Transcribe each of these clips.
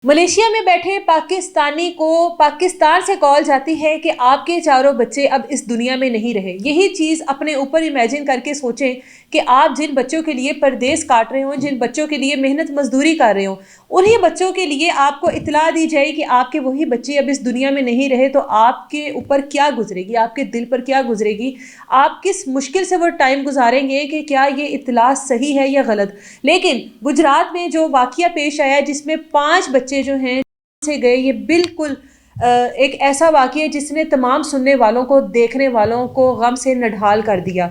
Malaysia में बैठे पाकिस्तानी को पाकिस्तान से कॉल जाती है कि आपके चारों बच्चे अब इस दुनिया में नहीं रहे। यही चीज़ अपने ऊपर इमेजिन करके सोचें कि आप जिन बच्चों के लिए परदेस काट रहे हो, जिन बच्चों के लिए मेहनत मजदूरी कर रहे हो, उन्हीं बच्चों के लिए आपको इतला दी जाए कि आपके वही बच्चे अब इस दुनिया में नहीं रहे, तो आपके ऊपर क्या गुजरेगी, आपके दिल पर क्या गुजरेगी, आप किस मुश्किल से वो टाइम गुजारेंगे कि क्या ये इतला सही है या गलत। लेकिन गुजरात में जो वाक़या पेश आया जिसमें 5 बच्चे जो हैं से गए, ये बिल्कुल एक ऐसा वाक़या जिसने तमाम सुनने वालों को, देखने वालों को गम से नढाल कर दिया।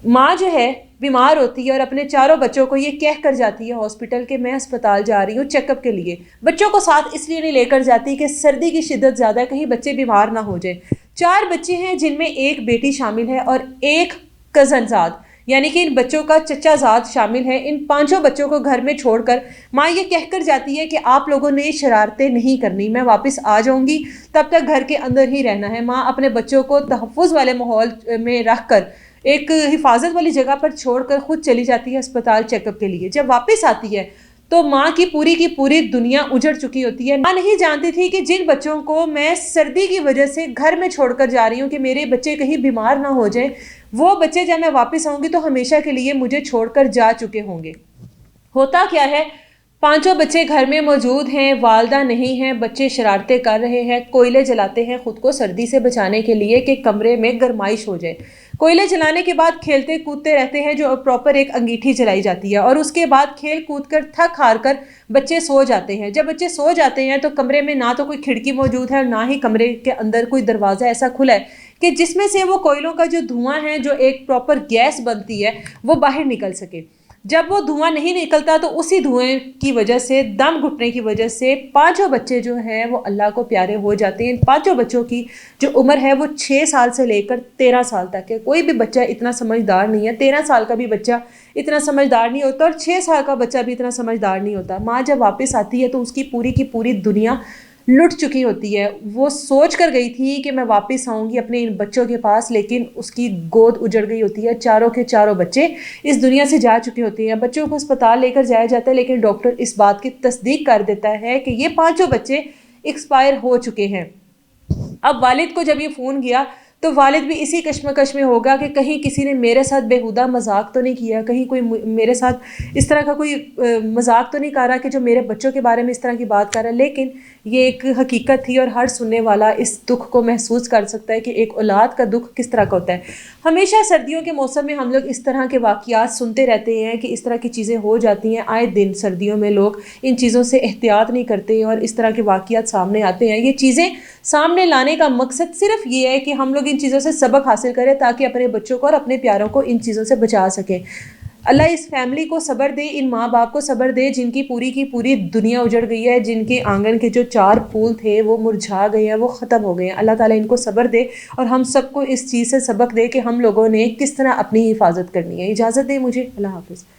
माँ जो है बीमार होती है और अपने चारों बच्चों को ये कह कर जाती है हॉस्पिटल कि मैं अस्पताल जा रही हूँ चेकअप के लिए। बच्चों को साथ इसलिए नहीं लेकर जाती कि सर्दी की शिद्दत ज़्यादा है, कहीं बच्चे बीमार ना हो जाए। 4 बच्चे हैं जिनमें एक बेटी शामिल है और एक कज़नज़ाद, यानी कि इन बच्चों का चचाज़ाद शामिल है। इन 5 बच्चों को घर में छोड़कर माँ ये कहकर जाती है कि आप लोगों ने शरारतें नहीं करनी, मैं वापस आ जाऊंगी, तब तक घर के अंदर ही रहना है। माँ अपने बच्चों को तहफ़्फ़ुज़ वाले माहौल में रख कर एक हिफाजत वाली जगह पर छोड़कर खुद चली जाती है अस्पताल चेकअप के लिए। जब वापस आती है तो माँ की पूरी दुनिया उजड़ चुकी होती है। माँ नहीं जानती थी कि जिन बच्चों को मैं सर्दी की वजह से घर में छोड़कर जा रही हूँ कि मेरे बच्चे कहीं बीमार ना हो जाए, वो बच्चे जब मैं वापस आऊँगी तो हमेशा के लिए मुझे छोड़कर जा चुके होंगे। होता क्या है, 5 बच्चे घर में मौजूद हैं, वालदा नहीं हैं, बच्चे शरारतें कर रहे हैं, कोयले जलाते हैं खुद को सर्दी से बचाने के लिए कि कमरे में गर्माइश हो जाए। कोयले जलाने के बाद खेलते कूदते रहते हैं, जो प्रॉपर एक अंगीठी जलाई जाती है, और उसके बाद खेल कूद कर थक हार कर बच्चे सो जाते हैं। जब बच्चे सो जाते हैं तो कमरे में ना तो कोई खिड़की मौजूद है और ना ही कमरे के अंदर कोई दरवाज़ा ऐसा खुला है कि जिसमें से वो कोयलों का जो धुआं है, जो एक प्रॉपर गैस बनती है, वो बाहर निकल सके। जब वो धुआं नहीं निकलता तो उसी धुएं की वजह से, दम घुटने की वजह से 5 बच्चे जो हैं वो अल्लाह को प्यारे हो जाते हैं। इन 5 बच्चों की जो उम्र है वो 6 साल से लेकर 13 साल तक है। कोई भी बच्चा इतना समझदार नहीं है, 13 साल का भी बच्चा इतना समझदार नहीं होता और 6 साल का बच्चा भी इतना समझदार नहीं होता। माँ जब वापस आती है तो उसकी पूरी की पूरी दुनिया लुट चुकी होती है। वो सोच कर गई थी कि मैं वापस आऊँगी अपने इन बच्चों के पास, लेकिन उसकी गोद उजड़ गई होती है। चारों के चारों बच्चे इस दुनिया से जा चुके होते हैं। बच्चों को अस्पताल लेकर जाया जाता है, लेकिन डॉक्टर इस बात की तस्दीक कर देता है कि ये 5 बच्चे एक्सपायर हो चुके हैं। अब वालिद को जब ये फ़ोन गया तो वालिद भी इसी कश्मकश में होगा कि कहीं किसी ने मेरे साथ बेहुदा मजाक तो नहीं किया, कहीं कोई मेरे साथ इस तरह का कोई मजाक तो नहीं कर रहा कि जो मेरे बच्चों के बारे में इस तरह की बात कर रहा है। लेकिन ये एक हकीकत थी और हर सुनने वाला इस दुख को महसूस कर सकता है कि एक औलाद का दुख किस तरह का होता है। हमेशा सर्दियों के मौसम में हम लोग इस तरह के वाक़यात सुनते रहते हैं कि इस तरह की चीज़ें हो जाती हैं। आए दिन सर्दियों में लोग इन चीज़ों से एहतियात नहीं करते और इस तरह के वाक़यात सामने आते हैं। ये चीज़ें सामने लाने का मकसद सिर्फ ये है कि हम लोग इन चीज़ों से सबक हासिल करें ताकि अपने बच्चों को और अपने प्यारों को इन चीज़ों से बचा सकें। अल्लाह इस फैमिली को सब्र दे, इन माँ बाप को सब्र दे जिनकी पूरी की पूरी दुनिया उजड़ गई है, जिनके आंगन के जो 4 फूल थे वो मुरझा गए हैं, वो ख़त्म हो गए हैं। अल्लाह ताला इनको सब्र दे और हम सबको इस चीज़ से सबक दे कि हम लोगों ने किस तरह अपनी हिफाजत करनी है। इजाज़त दे मुझे, अल्लाह हाफ़िज़।